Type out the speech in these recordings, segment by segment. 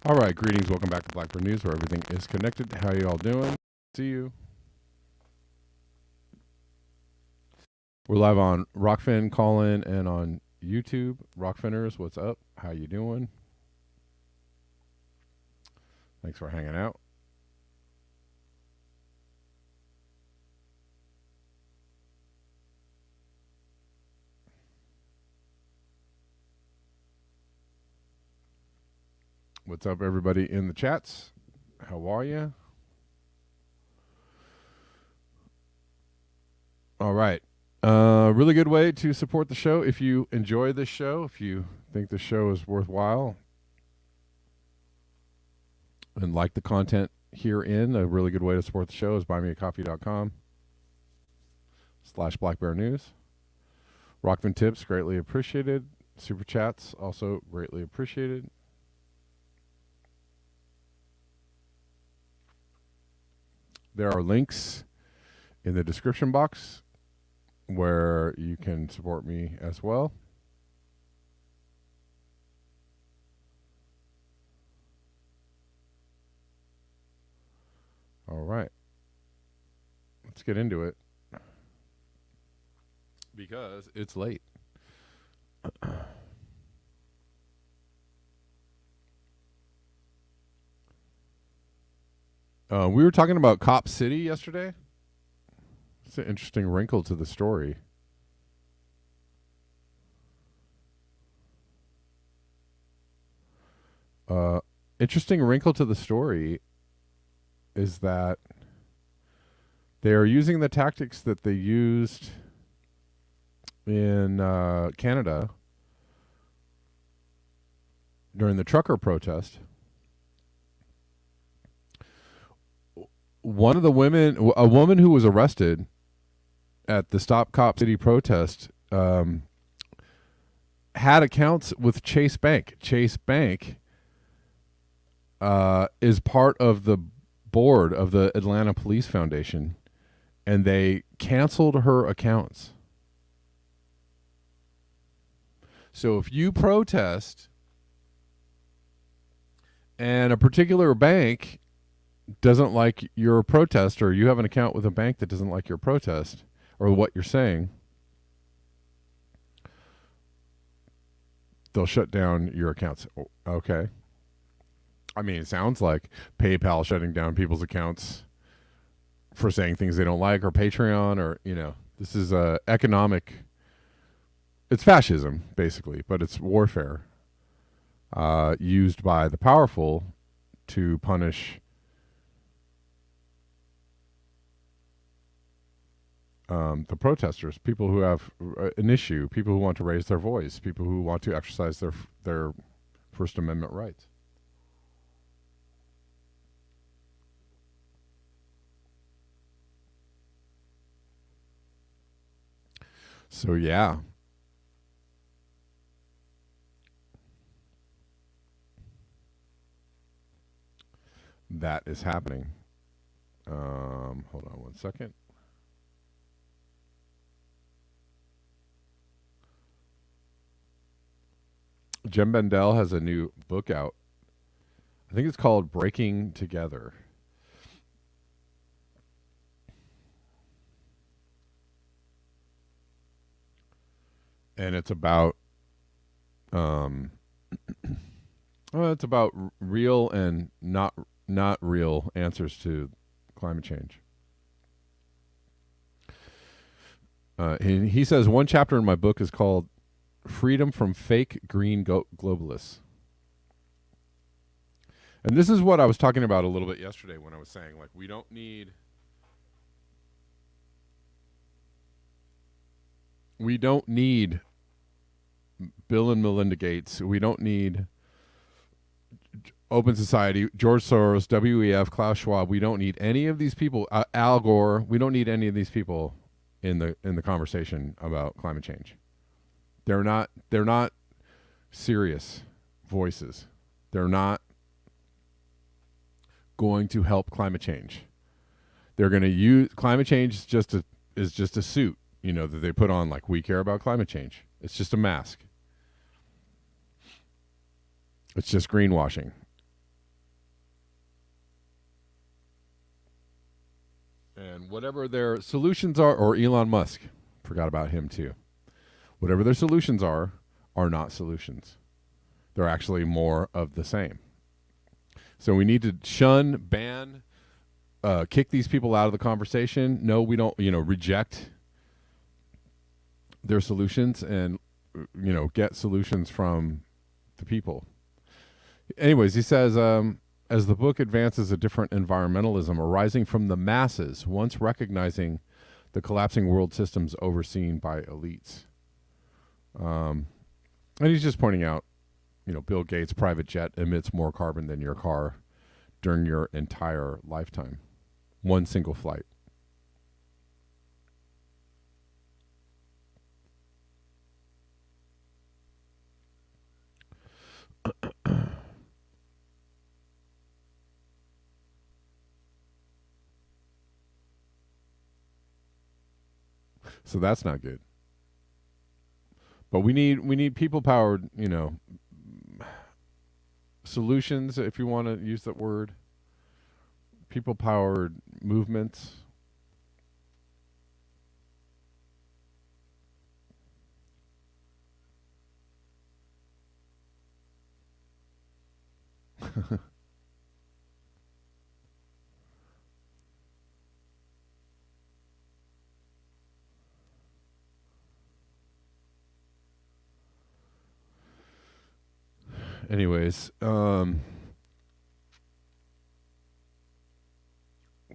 All right, greetings. Welcome back to Blackbird News, where everything is connected. How you all doing? See you. We're live on Rockfin, Callin, and on YouTube. Rockfinners, what's up? How you doing? Thanks for hanging out. What's up, everybody in the chats? How are you? All right. Really good way to support the show. If you enjoy this show, if you think the show is worthwhile and like the content herein, a really good way to support the show is buymeacoffee.com/BlackBearNews. Rockfin tips, greatly appreciated. Super chats, also greatly appreciated. There are links in the description box where you can support me as well. All right. Let's get into it. Because it's late. We were talking about Cop City yesterday. It's an interesting wrinkle to the story. Interesting wrinkle to the story is that they are using the tactics that they used in Canada during the trucker protest. One of the women, a woman who was arrested at the Stop Cop City protest, had accounts with Chase Bank. Chase Bank is part of the board of the Atlanta Police Foundation, and they canceled her accounts. So if you protest and a particular bank doesn't like your protest, or you have an account with a bank that doesn't like your protest or what you're saying, they'll shut down your accounts. Okay. I mean, it sounds like PayPal shutting down people's accounts for saying things they don't like, or Patreon, or, this is economic. It's fascism, basically, but it's warfare used by the powerful to punish the protesters, people who have an issue, people who want to raise their voice, people who want to exercise their First Amendment rights. So, yeah. That is happening. Hold on one second. Jem Bendell has a new book out. I think it's called Breaking Together. And it's about it's about real and not real answers to climate change. He says one chapter in my book is called Freedom from Fake Green Globalists. And this is what I was talking about a little bit yesterday when I was saying, like, we don't need Bill and Melinda Gates. We don't need Open Society, George Soros, WEF, Klaus Schwab. We don't need any of these people. Al Gore. We don't need any of these people in the conversation about climate change. They're not serious voices. They're not going to help climate change. They're going to use climate change is just a suit, that they put on, like, we care about climate change. It's just a mask. It's just greenwashing. And whatever their solutions are, or Elon Musk, forgot about him too. Whatever their solutions are not solutions. They're actually more of the same. So we need to shun, ban, kick these people out of the conversation. No, we don't, reject their solutions and, get solutions from the people. Anyways, he says, as the book advances a different environmentalism arising from the masses, once recognizing the collapsing world systems overseen by elites. And he's just pointing out, Bill Gates' private jet emits more carbon than your car during your entire lifetime. One single flight. So that's not good. But we need people powered, solutions, if you want to use that word. People powered movements. Anyways, we're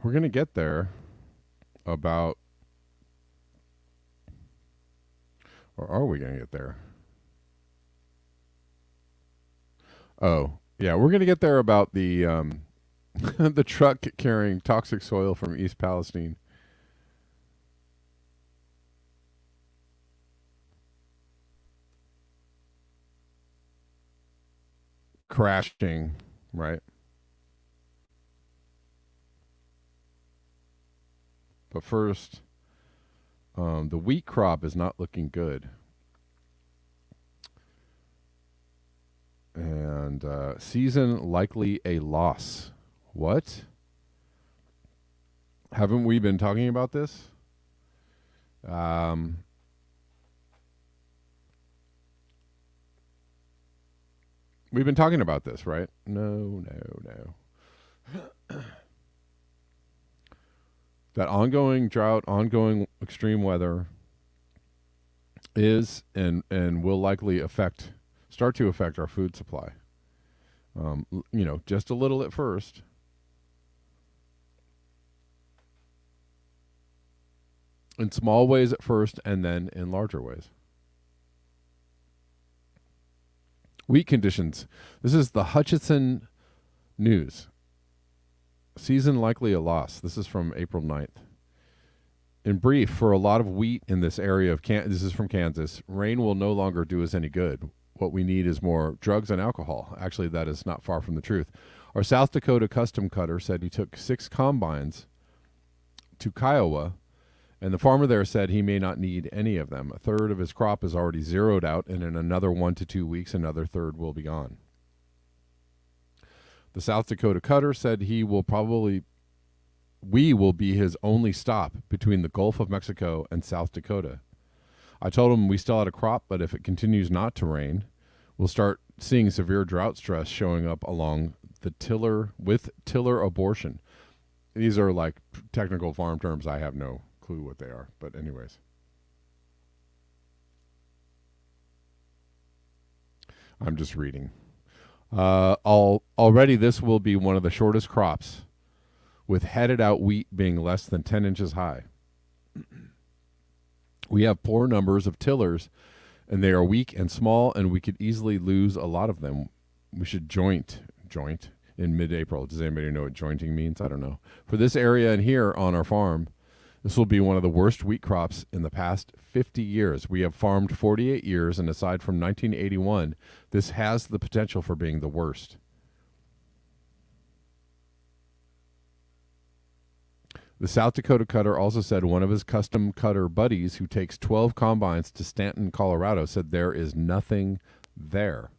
going to get there or are we going to get there? Oh, yeah, we're going to get there about the the truck carrying toxic soil from East Palestine. Crashing, right? But first, the wheat crop is not looking good. And season likely a loss. What? Haven't we been talking about this? We've been talking about this, right? No. That ongoing drought, ongoing extreme weather is and will likely start to affect our food supply. Just a little at first. In small ways at first, and then in larger ways. Wheat conditions. This is the Hutchinson News. Season likely a loss. This is from April 9th. In brief, for a lot of wheat in this area of this is from Kansas, rain will no longer do us any good. What we need is more drugs and alcohol. Actually, that is not far from the truth. Our South Dakota custom cutter said he took 6 combines to Kiowa, and the farmer there said he may not need any of them. A third of his crop is already zeroed out, and in another 1 to 2 weeks, another third will be gone. The South Dakota cutter said we will be his only stop between the Gulf of Mexico and South Dakota. I told him we still had a crop, but if it continues not to rain, we'll start seeing severe drought stress showing up along the tiller abortion. These are like technical farm terms. I have no clue what they are, but anyways. I'm just reading. Already this will be one of the shortest crops, with headed out wheat being less than 10 inches high. We have poor numbers of tillers, and they are weak and small, and we could easily lose a lot of them. We should joint in mid-April. Does anybody know what jointing means? I don't know. For this area and here on our farm, this will be one of the worst wheat crops in the past 50 years. We have farmed 48 years, and aside from 1981, this has the potential for being the worst. The South Dakota cutter also said one of his custom cutter buddies who takes 12 combines to Stanton, Colorado, said there is nothing there.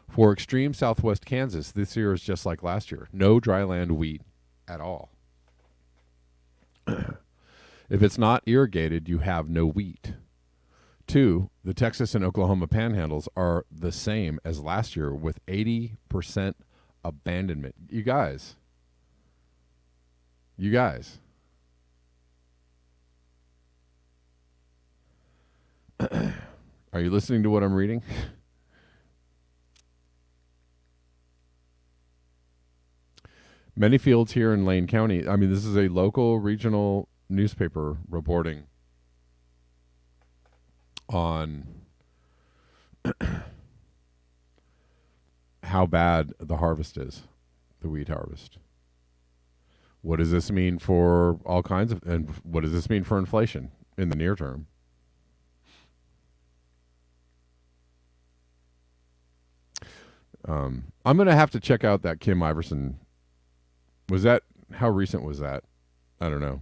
For extreme southwest Kansas, this year is just like last year. No dryland wheat at all. If it's not irrigated, you have no wheat. 2, the Texas and Oklahoma panhandles are the same as last year with 80% abandonment. You guys. Are you listening to what I'm reading? Many fields here in Lane County. I mean, this is a local regional newspaper reporting on how bad the harvest is, the wheat harvest. What does this mean for all kinds of, and what does this mean for inflation in the near term? I'm going to have to check out that Kim Iverson. How recent was that? I don't know.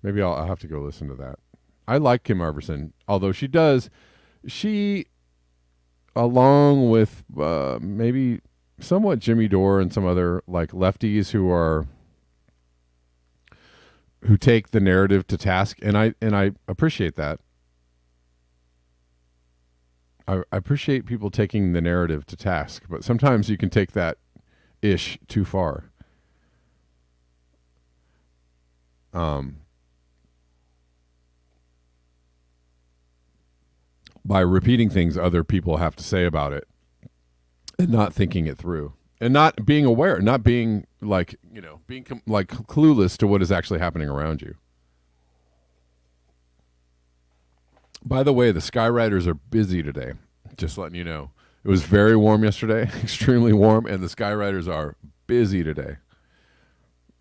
Maybe I'll have to go listen to that. I like Kim Iverson, although she, along with maybe somewhat Jimmy Dore and some other like lefties who take the narrative to task, and I appreciate that. I appreciate people taking the narrative to task, but sometimes you can take that ish too far. By repeating things other people have to say about it and not thinking it through and not being aware, not being like, being like clueless to what is actually happening around you. By the way, the Skyriders are busy today. Just letting you know. It was very warm yesterday, extremely warm, and the Skyriders are busy today.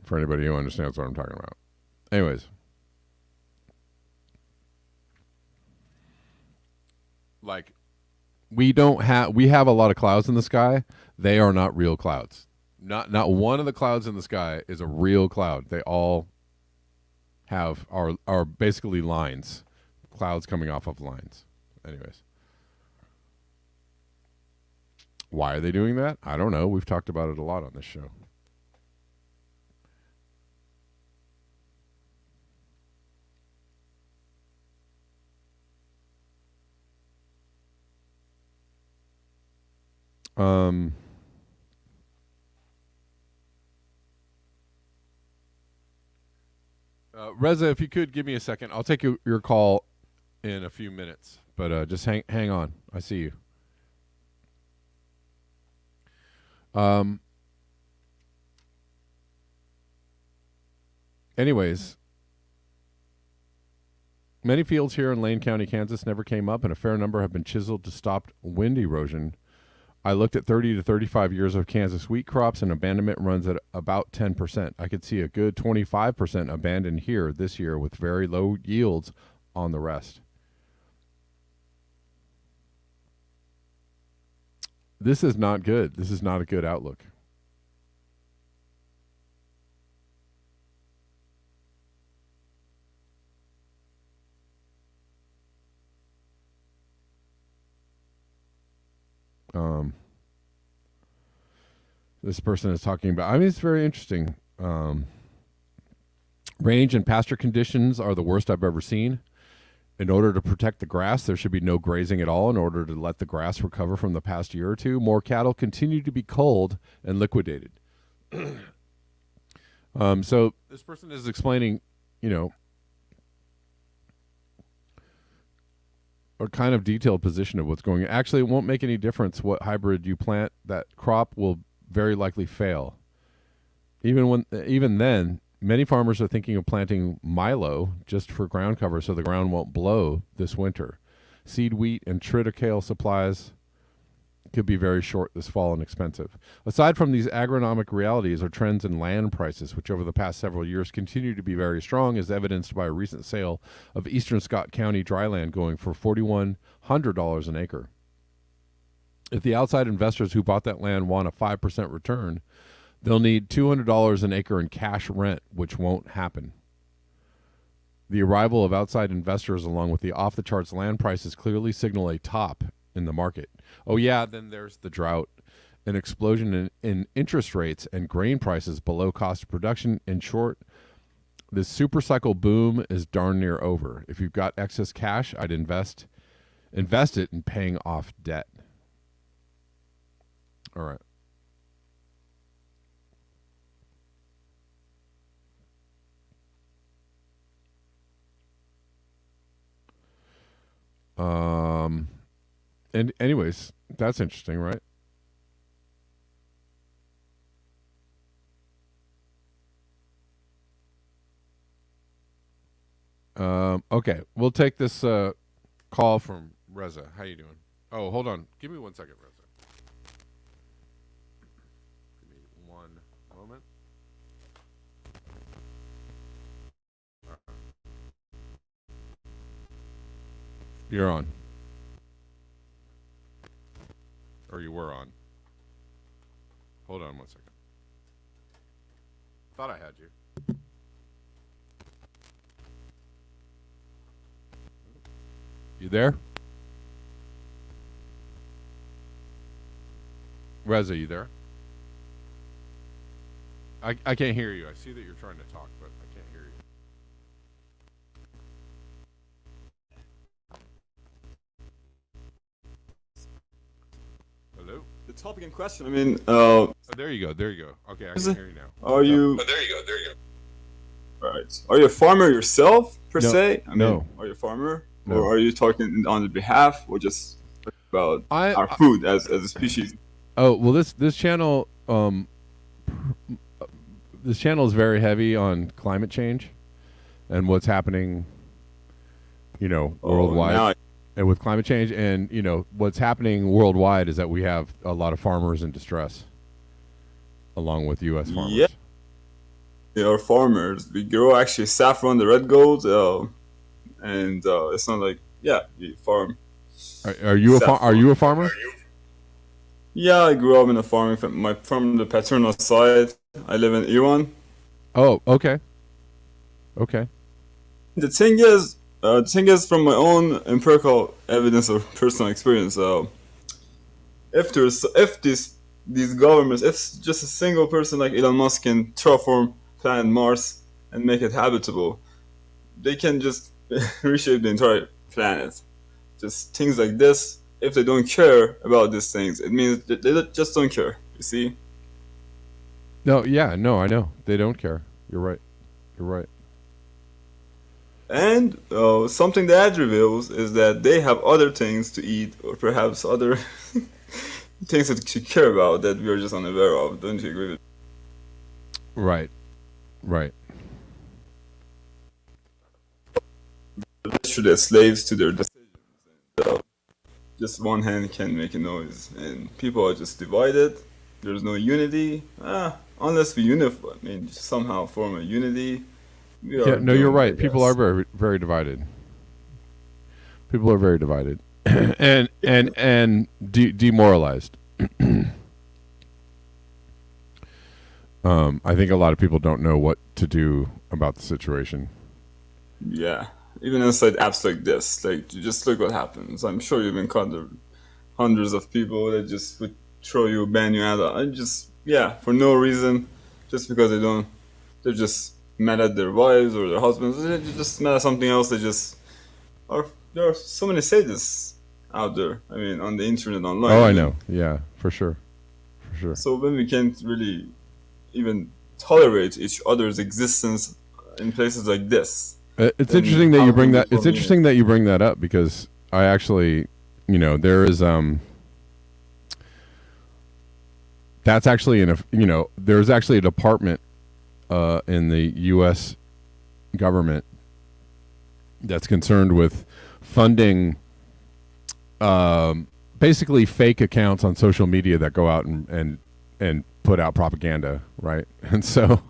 For anybody who understands what I'm talking about. Anyways. Like, we have a lot of clouds in the sky. They are not real clouds. Not one of the clouds in the sky is a real cloud. They all are basically lines. Clouds coming off of lines. Anyways. Why are they doing that? I don't know. We've talked about it a lot on this show. Reza, if you could give me a second, I'll take your call in a few minutes, but just hang on. I see you. Anyways, many fields here in Lane County, Kansas never came up, and a fair number have been chiseled to stop wind erosion. I looked at 30 to 35 years of Kansas wheat crops, and abandonment runs at about 10%. I could see a good 25% abandoned here this year with very low yields on the rest. This is not good. This is not a good outlook. This person is talking about, I mean, it's very interesting. Range and pasture conditions are the worst I've ever seen. In order to protect the grass, there should be no grazing at all in order to let the grass recover from the past year or two. More cattle continue to be culled and liquidated. So this person is explaining, a kind of detailed position of what's going on. Actually, it won't make any difference what hybrid you plant. That crop will very likely fail. Even then, many farmers are thinking of planting milo just for ground cover so the ground won't blow this winter. Seed wheat and triticale supplies could be very short this fall and expensive. Aside from these agronomic realities are trends in land prices, which over the past several years continue to be very strong, as evidenced by a recent sale of eastern Scott County dryland going for $4,100 an acre. If the outside investors who bought that land want a 5% return, they'll need $200 an acre in cash rent, which won't happen. The arrival of outside investors along with the off-the-charts land prices clearly signal a top in the market. Oh yeah, then there's the drought, an explosion in interest rates and grain prices below cost of production. In short, this super cycle boom is darn near over. If you've got excess cash, I'd invest it in paying off debt. All right. And anyways, that's interesting, right? Okay, we'll take this call from Reza. How you doing? Oh, hold on. Give me 1 second, Reza. Give me 1 moment. You're on. Or you were on. Hold on 1 second. Thought I had you. You there? Reza, you there? I can't hear you. I see that you're trying to talk, but I can't hear you. Hello? The topic in question, I mean, Oh, there you go. There you go. Okay, I can hear you now. are you... Oh, there you go. There you go. Right. Are you a farmer yourself, per No. se? I mean, No. Are you a farmer? No. Or are you talking on the behalf, or just about I- our food as a species? Oh well, this channel this channel is very heavy on climate change and what's happening, worldwide. Now And with climate change, and what's happening worldwide is that we have a lot of farmers in distress, along with U.S. farmers. Yeah. we are farmers. We grow actually saffron, the red gold, and it's not like, yeah, we farm. Are you are you a farmer? Yeah, I grew up in a farming from the paternal side. I live in Iran. Oh, okay. Okay. The thing is, from my own empirical evidence or personal experience, if these governments, if just a single person like Elon Musk can terraform planet Mars and make it habitable, they can just reshape the entire planet. Just things like this. If they don't care about these things, it means that they just don't care. You see? No, yeah, no, I know. They don't care. You're right. You're right. And something that reveals is that they have other things to eat, or perhaps other things to care about that we are just unaware of. Don't you agree with me? Right. Right. Literally slaves to their decisions. And, just one hand can make a noise, and people are just divided. There's no unity. Unless we unify, I mean, somehow form a unity. Yeah, no, you're right. People are very, very divided. People are very divided, and demoralized. I think a lot of people don't know what to do about the situation. Yeah, even inside apps like this, like just look what happens. I'm sure you've encountered hundreds of people that just would throw you, ban you out. I just, yeah, for no reason, just because they're just mad at their wives or their husbands. They're just mad at something else. There are so many sadists out there. I mean, on the internet, online. Oh, I know. Yeah, for sure, for sure. So when we can't really even tolerate each other's existence in places like this. It's interesting that you bring that. It's interesting that you bring that up because I actually, there is that's actually there's actually a department in the U.S. government that's concerned with funding basically fake accounts on social media that go out and put out propaganda, right? And so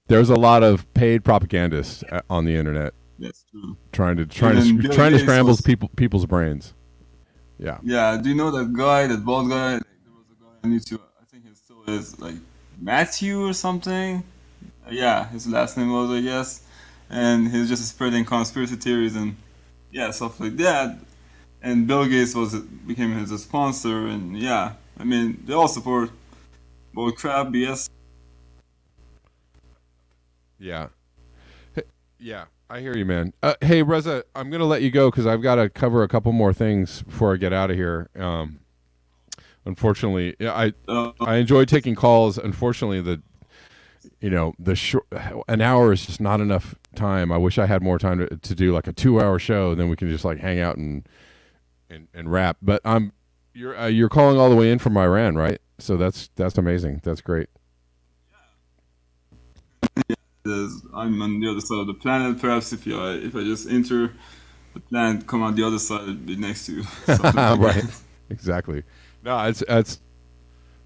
there's a lot of paid propagandists on the internet That's true. trying to Bill Gates scramble was- people's brains. Yeah. Yeah, do you know that guy, that bald guy? Like, there was a guy on YouTube. I think he still is, like Matthew or something. Yeah, his last name was, I guess, and he's just spreading conspiracy theories and yeah, stuff like that. And Bill Gates became his sponsor, and yeah, I mean they all support bull crap, BS. Yeah. Yeah, I hear you, man. Hey, Reza, I'm going to let you go because I've got to cover a couple more things before I get out of here. Unfortunately, yeah, I enjoy taking calls. Unfortunately, an hour is just not enough time. I wish I had more time to do like a 2-hour show. Then we can just like hang out and wrap. But you're calling all the way in from Iran, right? So that's amazing. That's great. I'm on the other side of the planet. Perhaps if I just enter the planet, come out the other side, it'd be next to you. Something like Right. that. Exactly. No,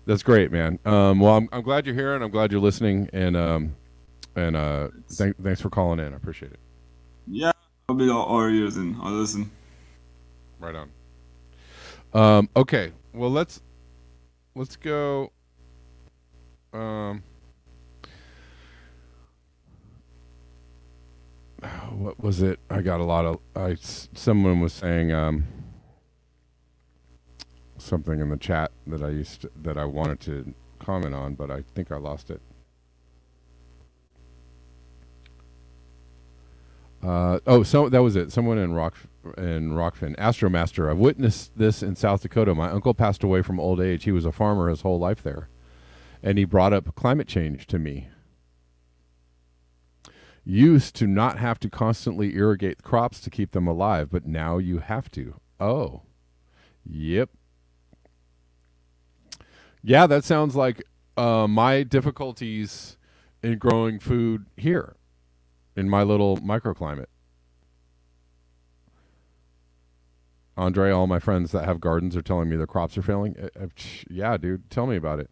that's great, man. Well, I'm glad you're here and I'm glad you're listening and thanks for calling in. I appreciate it. Yeah, I'll be all ears and I'll listen. Right on. Okay. Well, let's go. What was it? I got a lot of. Someone was saying something in the chat that I wanted to comment on, but I think I lost it. So that was it. Someone in Rockfin, Astromaster. I've witnessed this in South Dakota. My uncle passed away from old age. He was a farmer his whole life there, and he brought up climate change to me. Used to not have to constantly irrigate crops to keep them alive, but now you have to. Oh, yep. Yeah, that sounds like my difficulties in growing food here in my little microclimate. Andre, all my friends that have gardens are telling me their crops are failing. Yeah, dude, tell me about it.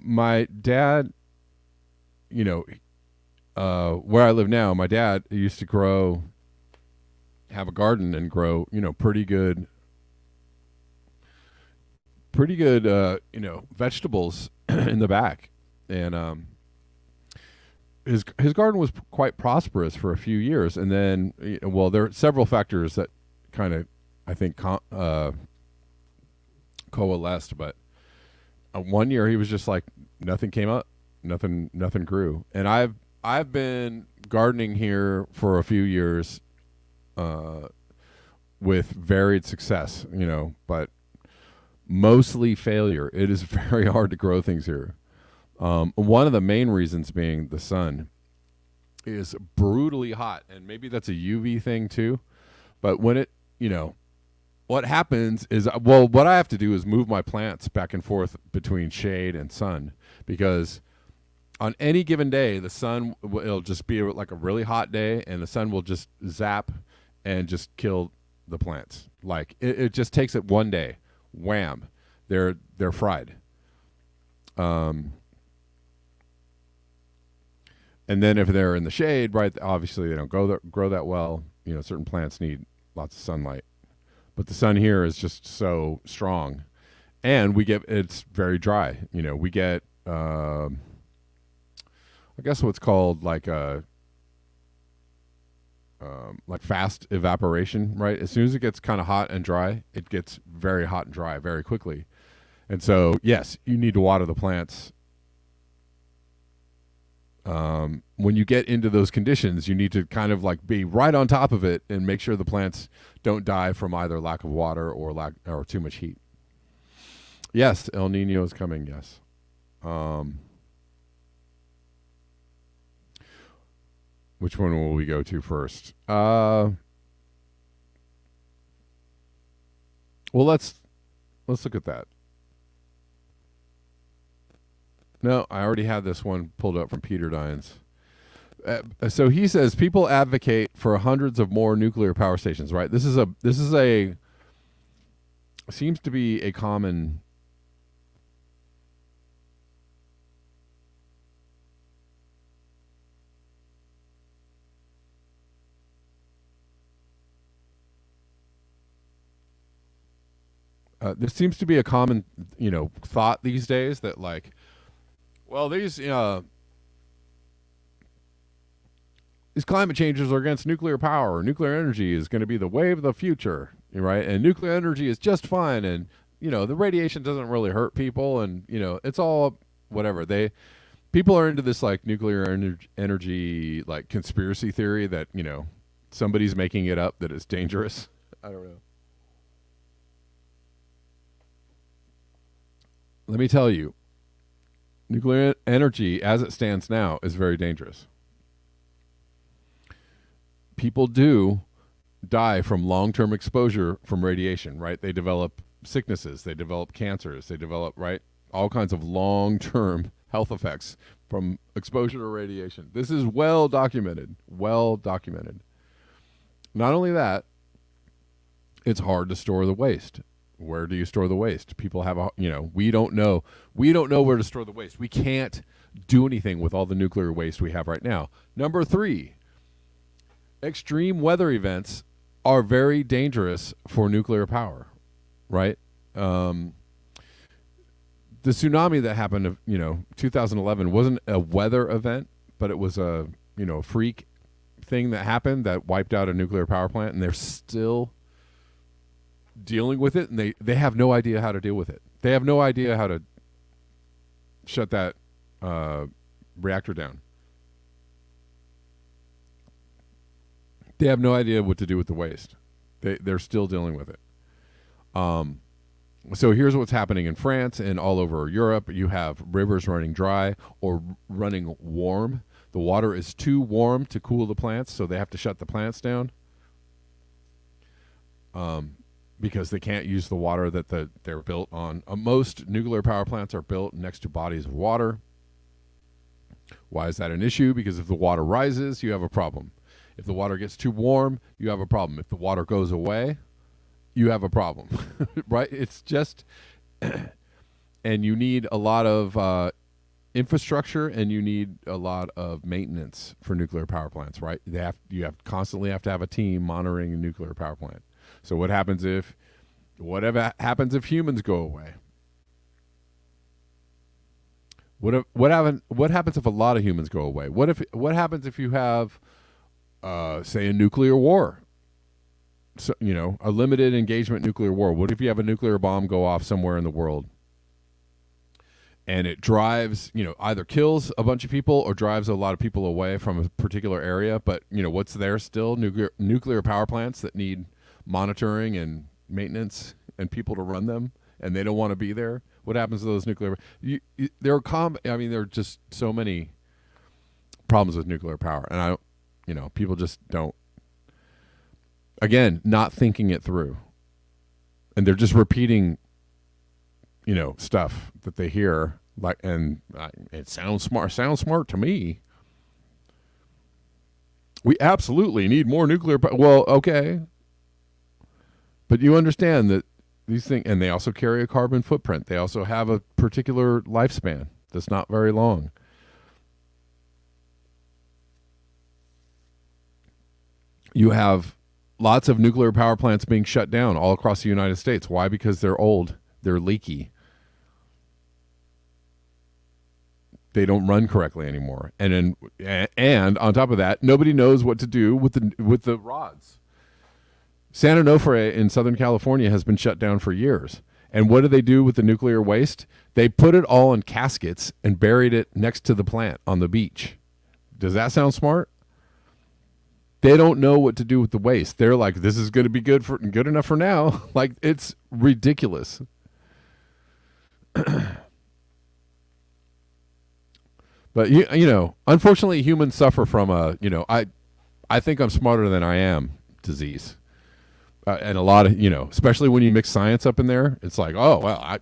My dad, where I live now, my dad used to have a garden and grow, pretty good, vegetables in the back. And his garden was quite prosperous for a few years. And then, there are several factors that kind of, I think, coalesced, but one year he was just like, nothing came up, nothing grew. And I've been gardening here for a few years with varied success, but mostly failure. It is very hard to grow things here. One of the main reasons being the sun is brutally hot, and maybe that's a UV thing too. But when it, what happens is, what I have to do is move my plants back and forth between shade and sun, because on any given day, the sun, it'll just be like a really hot day, and the sun will just zap and just kill the plants. Like it just takes it one day, wham, they're fried. And then if they're in the shade, right, obviously they don't grow that well. Certain plants need lots of sunlight. But the sun here is just so strong. And it's very dry. We get, I guess what's called like fast evaporation, right? As soon as it gets kind of hot and dry, it gets very hot and dry very quickly. And so, yes, you need to water the plants. When you get into those conditions, you need to kind of like be right on top of it and make sure the plants don't die from either lack of water or too much heat. Yes, El Nino is coming. Yes. Which one will we go to first? Well, let's look at that. No, I already had this one pulled up from Peter Dines. So he says people advocate for hundreds of more nuclear power stations. Right. This is a seems to be a common. This seems to be a common, thought these days that like, well, these climate changes are against nuclear power. Nuclear energy is going to be the wave of the future, right? And nuclear energy is just fine, and the radiation doesn't really hurt people, and it's all whatever. People are into this like nuclear energy like conspiracy theory that somebody's making it up that it's dangerous. I don't know. Let me tell you, nuclear energy as it stands now is very dangerous. People do die from long-term exposure from radiation, right? They develop sicknesses, they develop cancers, they develop, right, all kinds of long-term health effects from exposure to radiation. This is well documented. Not only that, it's hard to store the waste. Where do you store the waste? People have we don't know where to store the waste. We can't do anything with all the nuclear waste we have right now. Number 3, extreme weather events are very dangerous for nuclear power, right? The tsunami that happened, 2011 wasn't a weather event, but it was a, freak thing that happened that wiped out a nuclear power plant, and they're still dealing with it, and they have no idea how to deal with it. They have no idea how to shut that reactor down. They have no idea what to do with the waste. They're still dealing with it. So here's what's happening in France and all over Europe. You have rivers running dry or running warm. The water is too warm to cool the plants, so they have to shut the plants down. Because they can't use the water that they're built on. Most nuclear power plants are built next to bodies of water. Why is that an issue? Because if the water rises, you have a problem. If the water gets too warm, you have a problem. If the water goes away, you have a problem, right? It's just, and you need a lot of infrastructure, and you need a lot of maintenance for nuclear power plants, right? You constantly have to have a team monitoring a nuclear power plant. So what happens if humans go away? What happens if a lot of humans go away? What happens if you have, say, a nuclear war? So, a limited engagement nuclear war. What if you have a nuclear bomb go off somewhere in the world, and it drives, either kills a bunch of people or drives a lot of people away from a particular area? But what's there still? Nuclear power plants that need monitoring and maintenance and people to run them, and they don't want to be there. What happens to those nuclear? There are just so many problems with nuclear power, and people just don't. Again, not thinking it through, and they're just repeating, stuff that they hear, and it sounds smart. Sounds smart to me. We absolutely need more nuclear power. Well, okay. But you understand that these things, and they also carry a carbon footprint. They also have a particular lifespan that's not very long. You have lots of nuclear power plants being shut down all across the United States. Why? Because they're old. They're leaky. They don't run correctly anymore. And on top of that, nobody knows what to do with the rods. San Onofre in Southern California has been shut down for years. And what do they do with the nuclear waste? They put it all in caskets and buried it next to the plant on the beach. Does that sound smart? They don't know what to do with the waste. They're like, this is going to be good enough for now. Like, it's ridiculous. But you know, unfortunately, humans suffer from a I think I'm smarter than I am disease, and a lot of especially when you mix science up in there, it's like, oh well,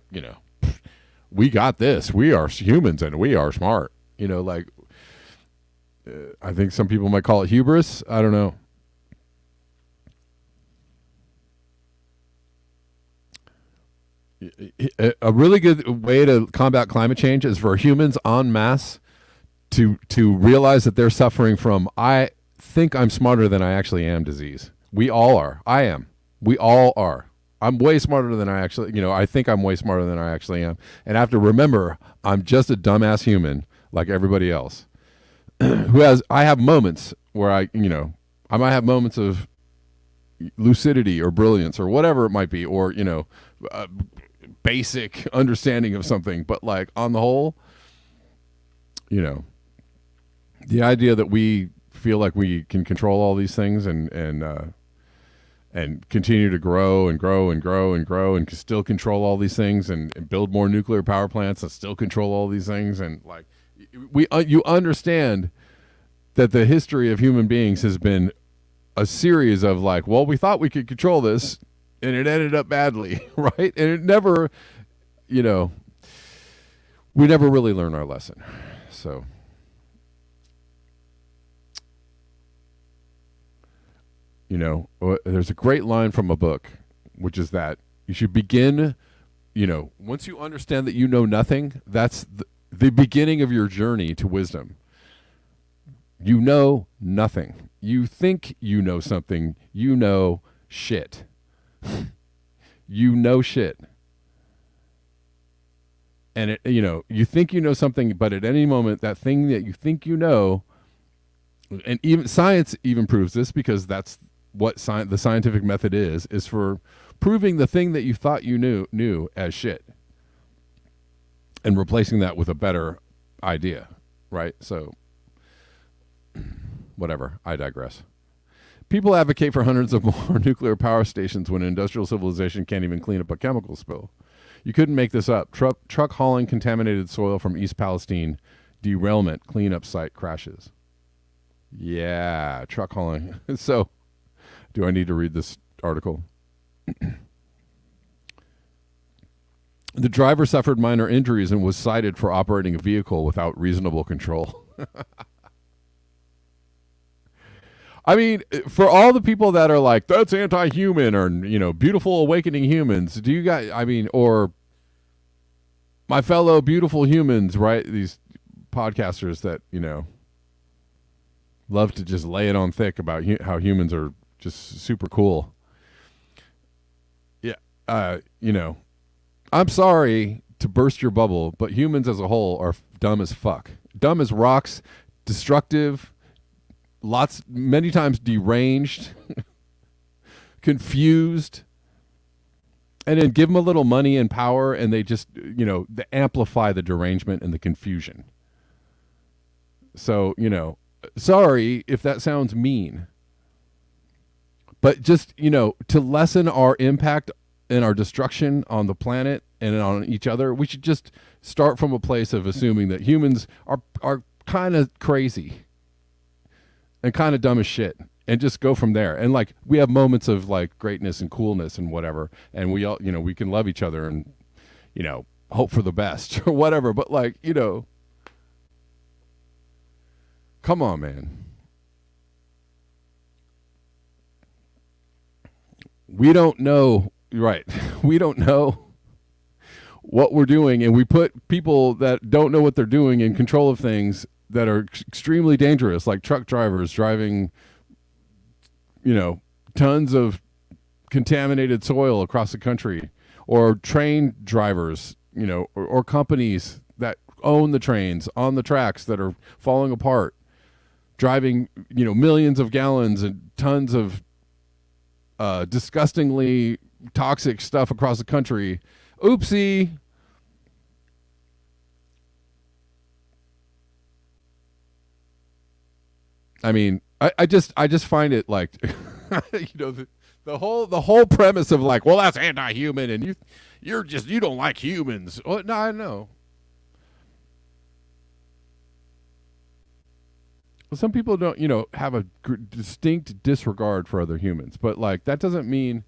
we got this. We are humans and we are smart. Like I think some people might call it hubris. I don't know. A really good way to combat climate change is for humans en masse to realize that they're suffering from I think I'm smarter than I actually am disease. We all are. I am. We all are. I'm way smarter than I actually, I think I'm way smarter than I actually am. And I have to remember I'm just a dumbass human like everybody else. I have moments where I might have moments of lucidity or brilliance or whatever it might be, or, basic understanding of something. But like on the whole, the idea that we feel like we can control all these things and continue to grow and grow and grow and grow and still control all these things and build more nuclear power plants and still control all these things. And like you understand that the history of human beings has been a series of like, well, we thought we could control this and it ended up badly, right? And it never, we never really learn our lesson. So there's a great line from a book, which is that you should begin, once you understand that you know nothing, that's the beginning of your journey to wisdom. You know nothing. You think you know something. You know shit. You know shit. And you think you know something, but at any moment, that thing that you think you know, and even science even proves this, because that's what the scientific method is for proving the thing that you thought you knew as shit and replacing that with a better idea, right? So whatever, I digress. People advocate for hundreds of more nuclear power stations when industrial civilization can't even clean up a chemical spill. You couldn't make this up. Truck hauling contaminated soil from East Palestine. Derailment. Cleanup site crashes. Yeah, truck hauling. So, do I need to read this article? The driver suffered minor injuries and was cited for operating a vehicle without reasonable control. I mean, for all the people that are like, that's anti-human, or, beautiful awakening humans, do you guys, or my fellow beautiful humans, right? These podcasters that, love to just lay it on thick about how humans are just super cool. Yeah. I'm sorry to burst your bubble, but humans as a whole are dumb as fuck. Dumb as rocks, destructive, many times deranged, confused, and then give them a little money and power and they just, they amplify the derangement and the confusion. So, sorry if that sounds mean, but just, to lessen our impact and our destruction on the planet and on each other, we should just start from a place of assuming that humans are kind of crazy and kind of dumb as shit, and just go from there. And like, we have moments of like greatness and coolness and whatever, and we all, we can love each other and, hope for the best or whatever. But like, come on, man. We don't know, right? We don't know what we're doing, and we put people that don't know what they're doing in control of things that are extremely dangerous, like truck drivers driving, tons of contaminated soil across the country, or train drivers, or companies that own the trains on the tracks that are falling apart, driving, millions of gallons and tons of disgustingly toxic stuff across the country. Oopsie. I mean, I just find it like, the whole premise of like, well, that's anti-human and you don't like humans. Well, no, I know. some people don't, have a distinct disregard for other humans, but like that doesn't mean,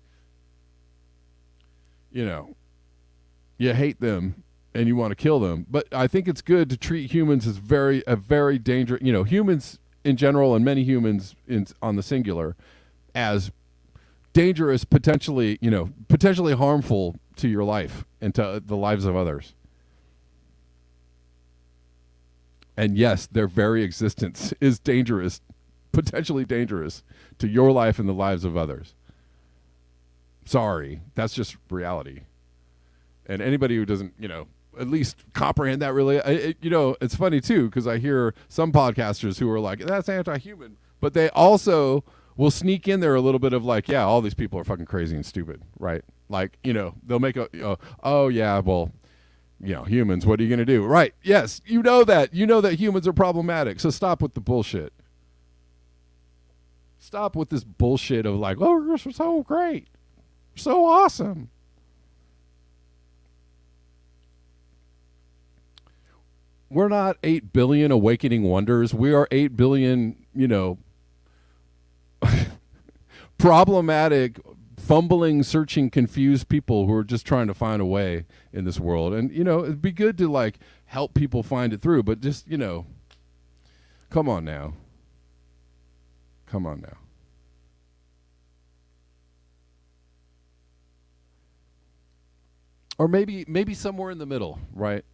you hate them and you want to kill them. But I think it's good to treat humans as a very dangerous, humans in general and many humans on the singular as dangerous, potentially harmful to your life and to the lives of others. And yes, their very existence is dangerous, potentially dangerous to your life and the lives of others. Sorry, that's just reality. And anybody who doesn't, at least comprehend that really, it's funny too, because I hear some podcasters who are like, that's anti-human, but they also will sneak in there a little bit of like, yeah, all these people are fucking crazy and stupid, right? Like, they'll make oh yeah, well, humans, what are you going to do? Right. Yes. You know that humans are problematic. So stop with the bullshit. Stop with this bullshit of like, oh, we're so great. We're so awesome. We're not 8 billion awakening wonders. We are 8 billion, problematic, fumbling, searching, confused people who are just trying to find a way in this world. And, it'd be good to like help people find it through, but just, come on now. Come on now. Or maybe somewhere in the middle, right?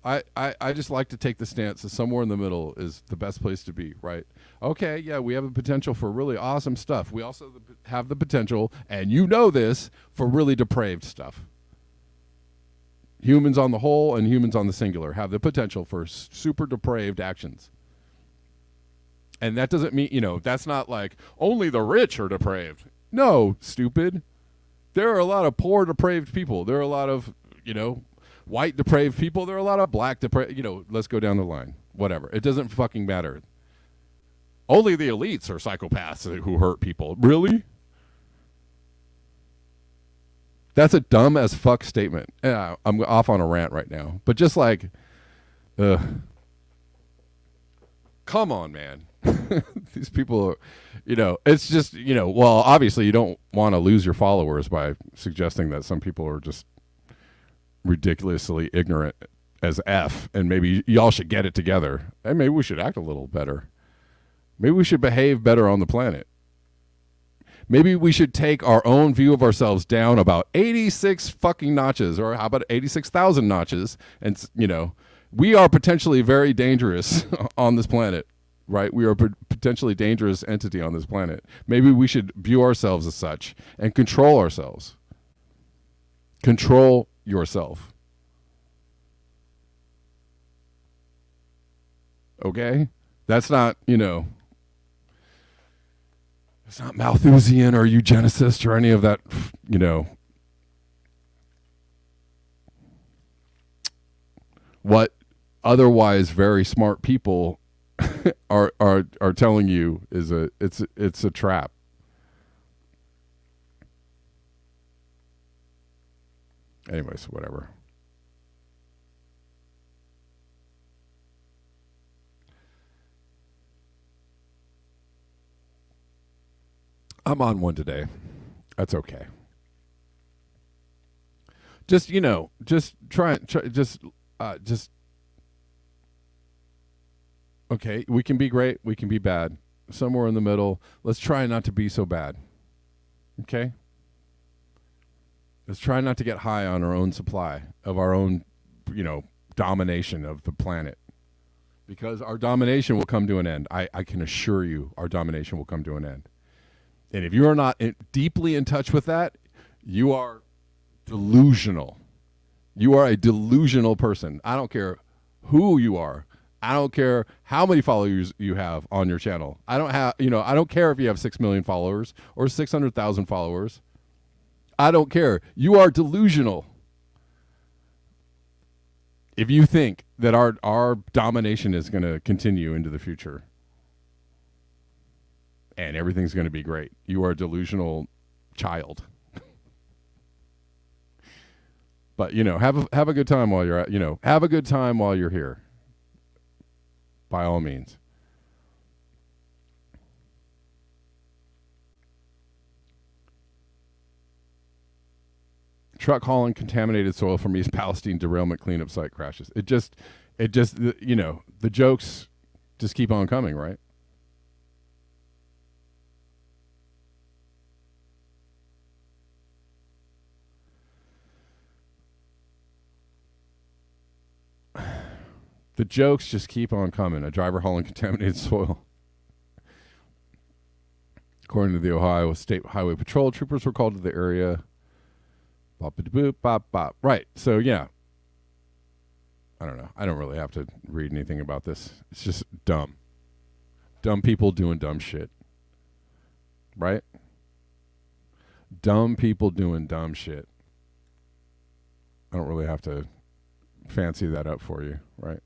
I just like to take the stance that somewhere in the middle is the best place to be, right? Okay, yeah, we have a potential for really awesome stuff. We also have the potential, and this, for really depraved stuff. Humans on the whole and humans on the singular have the potential for super depraved actions. And that doesn't mean, that's not like only the rich are depraved. No, stupid. There are a lot of poor depraved people. There are a lot of, white depraved people. There are a lot of black depraved, let's go down the line. Whatever. It doesn't fucking matter. Only the elites are psychopaths who hurt people. Really? That's a dumb as fuck statement. Yeah, I'm off on a rant right now. But just like, come on, man. These people are, it's just, well, obviously you don't want to lose your followers by suggesting that some people are just ridiculously ignorant as F, and maybe y'all should get it together. And maybe we should act a little better. Maybe we should behave better on the planet. Maybe we should take our own view of ourselves down about 86 fucking notches, or how about 86,000 notches? And, we are potentially very dangerous on this planet. Right? We are a potentially dangerous entity on this planet. Maybe we should view ourselves as such and control ourselves. Control yourself. Okay? That's not, it's not Malthusian or eugenicist or any of that, what otherwise very smart people are telling you is it's a trap. Anyways, whatever. I'm on one today. That's okay. Just okay, we can be great, we can be bad. Somewhere in the middle. Let's try not to be so bad. Okay? Let's try not to get high on our own supply of our own, domination of the planet. Because our domination will come to an end. I can assure you our domination will come to an end. And if you are not deeply in touch with that, you are delusional. You are a delusional person. I don't care who you are. I don't care how many followers you have on your channel. I don't care if you have 6 million followers or 600,000 followers. I don't care. You are delusional if you think that our domination is going to continue into the future and everything's going to be great. You are a delusional child. But, have a good time while you're have a good time while you're here. By all means. truck hauling contaminated soil from East Palestine derailment cleanup site crashes. The jokes just keep on coming, right? The jokes just keep on coming. A driver hauling contaminated soil. According to the Ohio State Highway Patrol, troopers were called to the area. Bop, boop, bop, bop. Right. So, yeah. I don't know. I don't really have to read anything about this. It's just dumb. Dumb people doing dumb shit. Right? Dumb people doing dumb shit. I don't really have to fancy that up for you, right?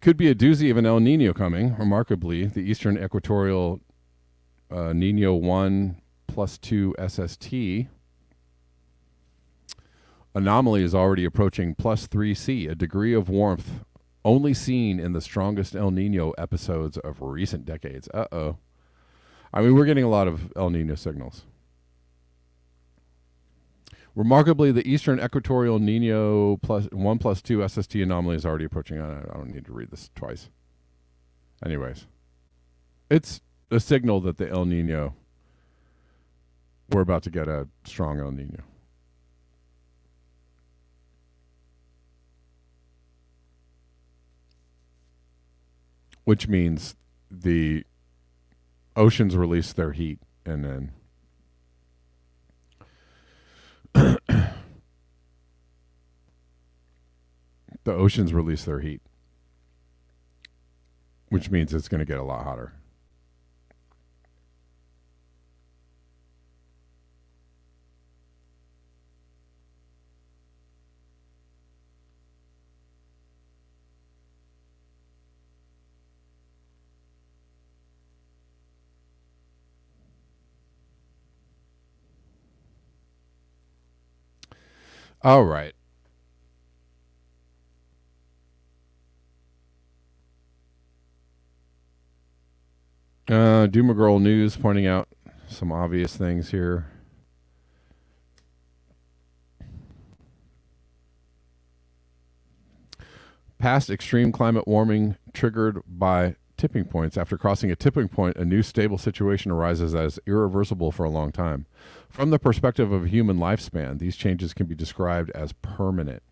Could be a doozy of an El Nino coming. Remarkably, the Eastern Equatorial Nino 1 plus 2 SST anomaly is already approaching plus 3C, a degree of warmth only seen in the strongest El Nino episodes of recent decades. Uh-oh. I mean, we're getting a lot of El Nino signals. Remarkably, the Eastern Equatorial Nino plus 1 plus 2 SST anomaly is already approaching. I don't need to read this twice. Anyways, it's a signal that the El Nino, we're about to get a strong El Nino. Which means the oceans release their heat and then the oceans release their heat, which means it's going to get a lot hotter. All right. Doomer Girl News pointing out some obvious things here. Past extreme climate warming triggered by tipping points. After crossing a tipping point, a new stable situation arises as irreversible for a long time. From the perspective of a human lifespan, these changes can be described as permanent.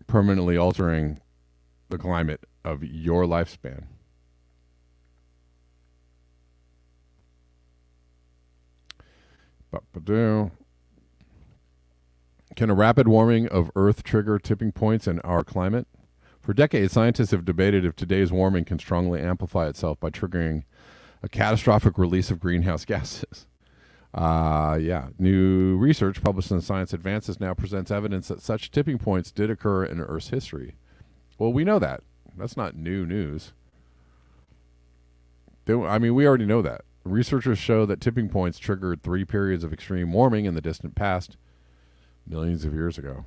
Permanently altering the climate of your lifespan. Can a rapid warming of Earth trigger tipping points in our climate? For decades, scientists have debated if today's warming can strongly amplify itself by triggering a catastrophic release of greenhouse gases. New research published in Science Advances now presents evidence that such tipping points did occur in Earth's history. Well, we know that. That's not new news. We already know that. Researchers show that tipping points triggered 3 periods of extreme warming in the distant past, millions of years ago.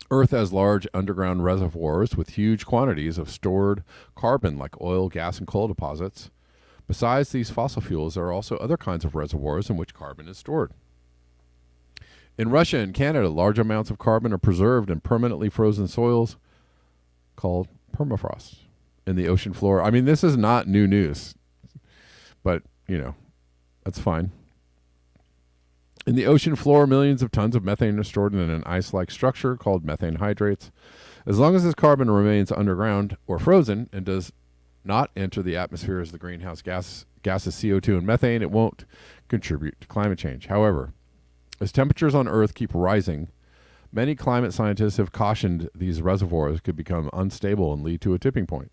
Earth has large underground reservoirs with huge quantities of stored carbon like oil, gas, and coal deposits. Besides these fossil fuels, there are also other kinds of reservoirs in which carbon is stored. In Russia and Canada, large amounts of carbon are preserved in permanently frozen soils called permafrost in the ocean floor. I mean, this is not new news, but, that's fine. In the ocean floor, millions of tons of methane are stored in an ice-like structure called methane hydrates. As long as this carbon remains underground or frozen and does not enter the atmosphere as the greenhouse gases CO2 and methane, it won't contribute to climate change. However, as temperatures on Earth keep rising, many climate scientists have cautioned these reservoirs could become unstable and lead to a tipping point.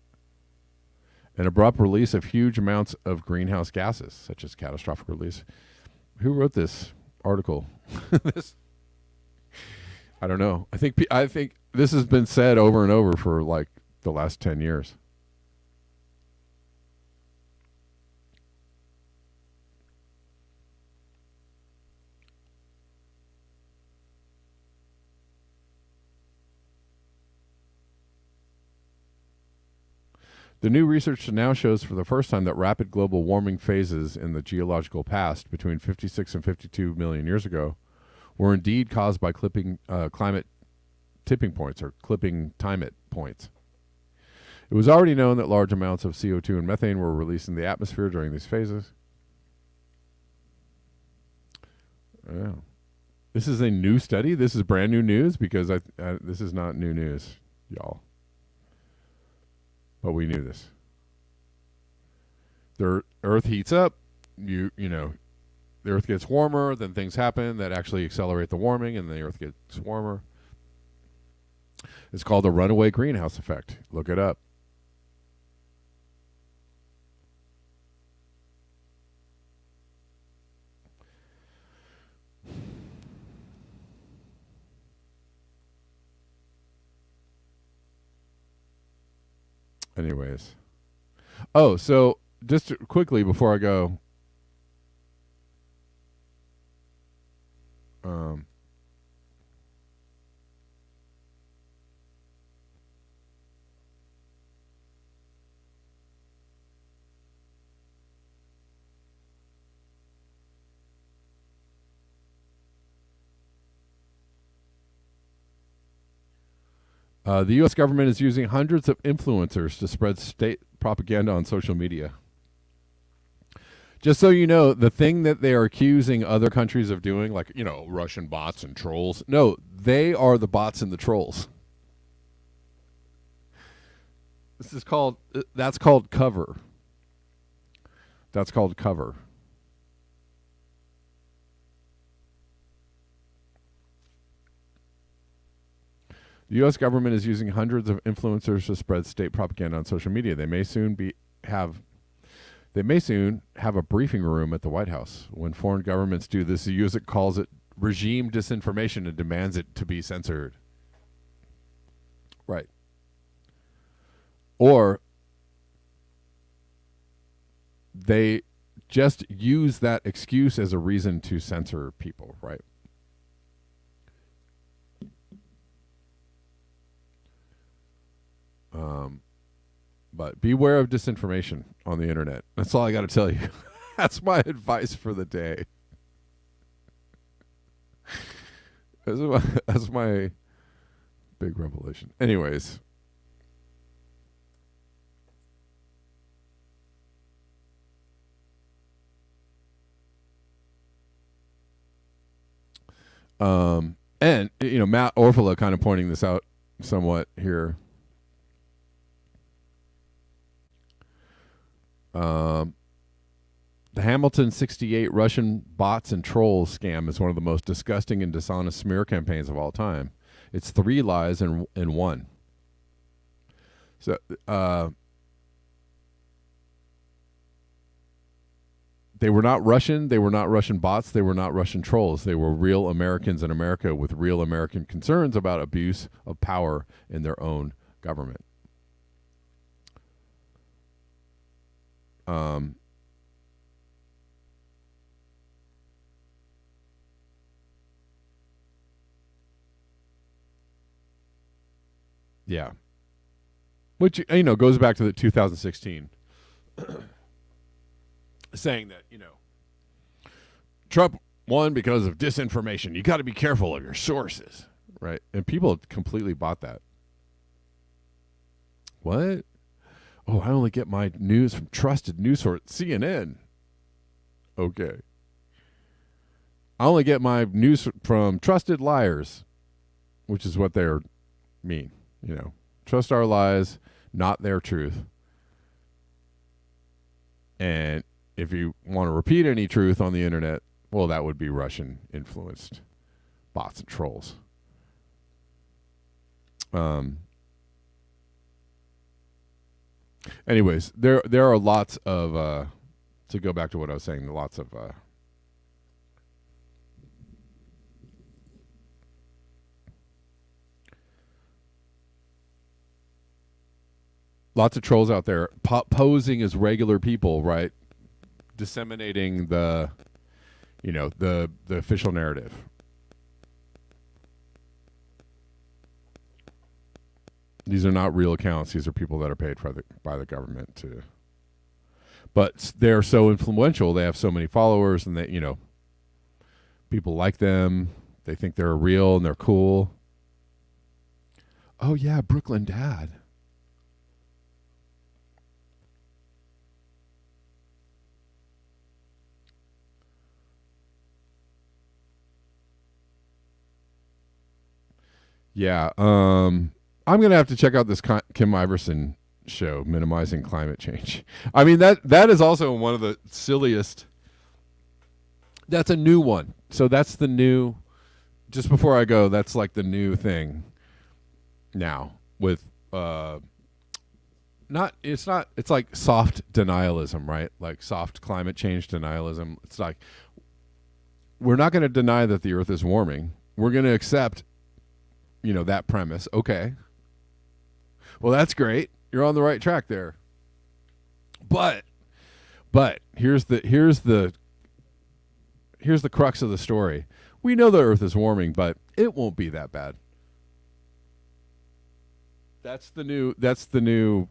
An abrupt release of huge amounts of greenhouse gases, such as catastrophic release. Who wrote this article? I don't know. I think this has been said over and over for like the last 10 years. The new research now shows for the first time that rapid global warming phases in the geological past between 56 and 52 million years ago were indeed caused by climate tipping points or clipping time points. It was already known that large amounts of CO2 and methane were released in the atmosphere during these phases. Yeah. This is a new study. This is brand new news because this is not new news, y'all. But we knew this. The Earth heats up. You know, the Earth gets warmer. Then things happen that actually accelerate the warming, and the Earth gets warmer. It's called the runaway greenhouse effect. Look it up. Anyways. Oh, so just quickly before I go. The U.S. government is using hundreds of influencers to spread state propaganda on social media. Just so you know, the thing that they are accusing other countries of doing, like, you know, Russian bots and trolls, no, they are the bots and the trolls. That's called cover. That's called cover. The U.S. government is using hundreds of influencers to spread state propaganda on social media. They may soon have a briefing room at the White House. When foreign governments do this, the U.S. calls it regime disinformation and demands it to be censored. Right. Or they just use that excuse as a reason to censor people, right? But beware of disinformation on the internet. That's all I got to tell you. That's my advice for the day. That's my big revelation. Anyways. And, you know, Matt Orfala kind of pointing this out somewhat here. The Hamilton 68 Russian bots and trolls scam is one of the most disgusting and dishonest smear campaigns of all time. It's 3 lies in one. So, they were not Russian. They were not Russian bots. They were not Russian trolls. They were real Americans in America with real American concerns about abuse of power in their own government. Yeah. Which, you know, goes back to the 2016 saying that, you know, Trump won because of disinformation. You got to be careful of your sources, right? And people completely bought that. What? Oh, I only get my news from trusted news source, CNN. Okay. I only get my news from trusted liars, which is what they mean. You know, trust our lies, not their truth. And if you want to repeat any truth on the internet, well, that would be Russian influenced bots and trolls. Anyways, there are lots of to go back to what I was saying, lots of trolls out there posing as regular people, right? Disseminating the, you know, the official narrative. These are not real accounts. These are people that are paid by the government to. But they're so influential. They have so many followers, and they, people like them. They think they're real and they're cool. Oh yeah, Brooklyn Dad. Yeah, I'm gonna have to check out this Kim Iverson show, Minimizing Climate Change. I mean, that is also one of the silliest. That's a new one. So that's the new. Just before I go, that's like the new thing. Now with it's like soft denialism, right? Like soft climate change denialism. It's like we're not going to deny that the Earth is warming. We're going to accept that premise. Okay. Well, that's great. You're on the right track there. But here's the crux of the story. We know the Earth is warming, but it won't be that bad. That's the new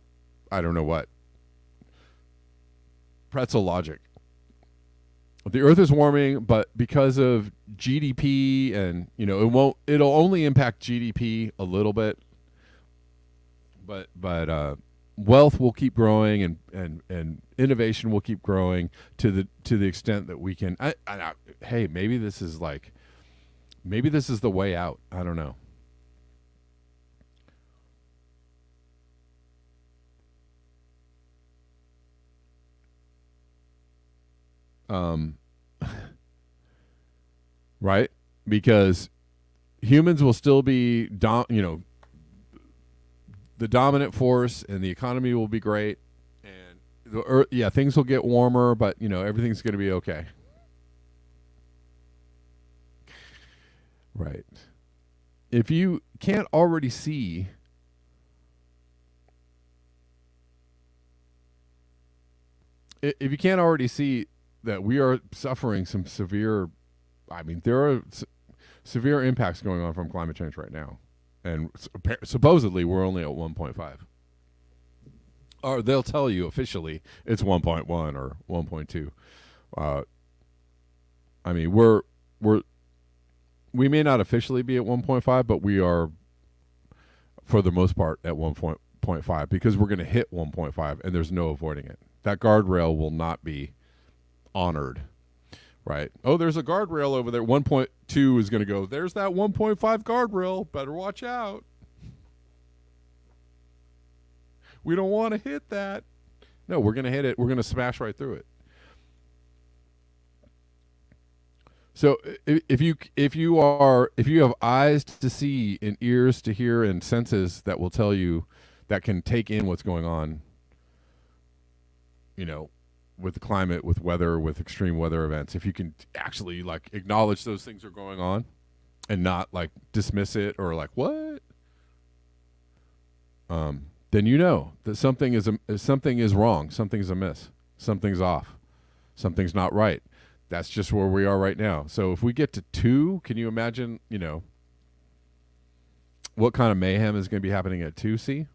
I don't know what. Pretzel logic. The Earth is warming, but because of GDP and it'll only impact GDP a little bit. But wealth will keep growing and innovation will keep growing to the extent that we can. Hey, maybe this is the way out. I don't know. Right? Because humans will still be the dominant force, and the economy will be great, and the Earth, things will get warmer, but everything's going to be okay. Right. If you can't already see that we are suffering some severe, there are severe impacts going on from climate change right now. And supposedly we're only at 1.5. Or they'll tell you officially it's 1.1 or 1.2. We may not officially be at 1.5, but we are, for the most part, at 1.5 because we're going to hit 1.5 and there's no avoiding it. That guardrail will not be honored. Right. Oh, there's a guardrail over there. 1.2 is going to go, there's that 1.5 guardrail. Better watch out. We don't want to hit that. No, we're going to hit it. We're going to smash right through it. So if you have eyes to see and ears to hear and senses that will tell you, that can take in what's going on, with the climate, with weather, with extreme weather events, if you can actually acknowledge those things are going on and not dismiss it or what, then that something is wrong, something's amiss, something's off, something's not right. That's just where we are right now. So if we get to 2, can you imagine, what kind of mayhem is going to be happening at 2C?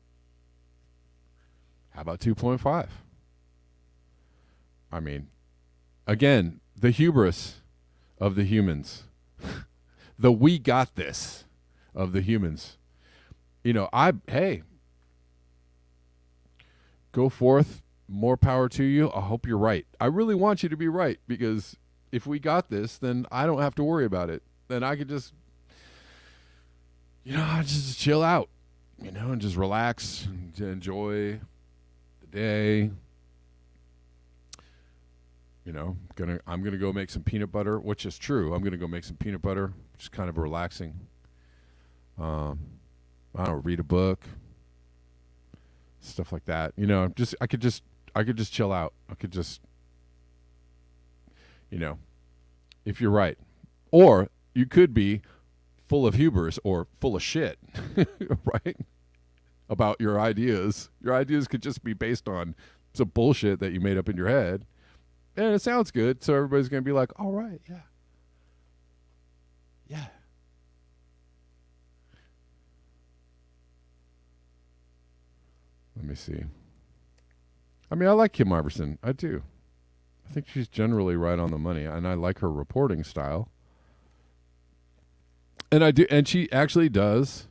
How about 2.5? Again, the hubris of the humans, the we got this of the humans. Hey, go forth, more power to you. I hope you're right. I really want you to be right, because if we got this, then I don't have to worry about it. Then I could just, just chill out, and just relax and enjoy the day. I'm gonna go make some peanut butter, which is true. I'm gonna go make some peanut butter, just kind of relaxing. I don't know, read a book, stuff like that. I could just chill out. I could just, if you're right, or you could be full of hubris or full of shit, right? About your ideas. Your ideas could just be based on some bullshit that you made up in your head. And it sounds good, so everybody's going to be like, all right, yeah. Yeah. Let me see. I mean, I like Kim Iverson. I do. I think she's generally right on the money, and I like her reporting style. And I do, and she actually does.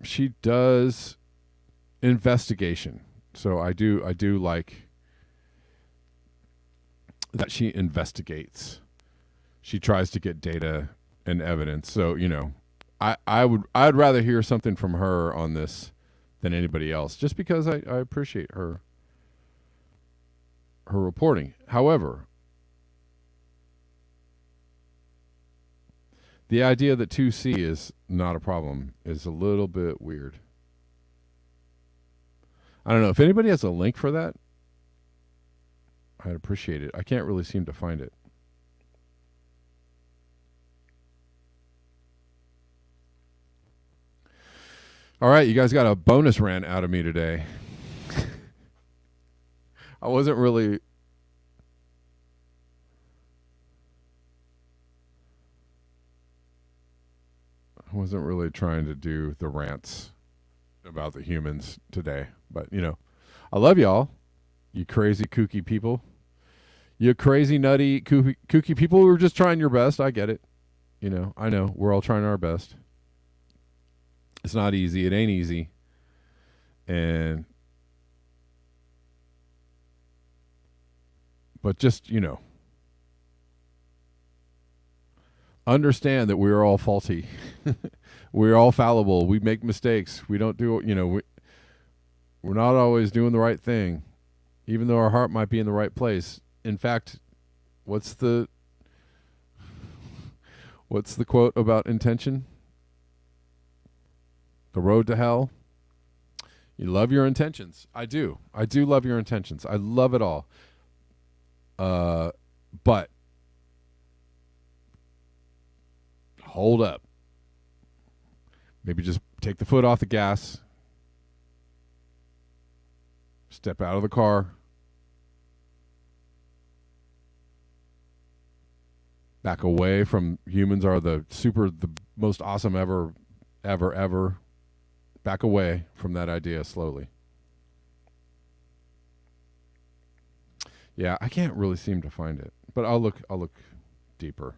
She does investigation. So I do like that she investigates. She tries to get data and evidence. So, you know, I'd rather hear something from her on this than anybody else, just because I appreciate her reporting. However, the idea that 2C is not a problem is a little bit weird. I don't know. If anybody has a link for that, I'd appreciate it. I can't really seem to find it. All right, you guys got a bonus rant out of me today. I wasn't really... trying to do the rants about the humans today. But, you know, I love y'all, you crazy, kooky people. You crazy, nutty, kooky people who are just trying your best. I get it. You know, I know. We're all trying our best. It's not easy. It ain't easy. But just, you know, understand that we're all faulty. We're all fallible. We make mistakes. We don't do, you know, we're not always doing the right thing, even though our heart might be in the right place. In fact, what's the quote about intention? The road to hell. You love your intentions. I do love your intentions. I love it all. But hold up. Maybe just take the foot off the gas. Step out of the car. Back away from humans are the most awesome ever. Back away from that idea slowly. Yeah, I can't really seem to find it, but I'll look deeper.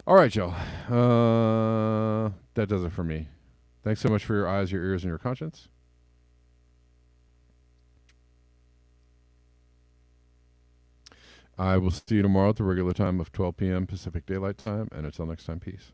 All right, y'all. That does it for me. Thanks so much for your eyes, your ears, and your conscience. I will see you tomorrow at the regular time of 12 p.m. Pacific Daylight Time. And until next time, peace.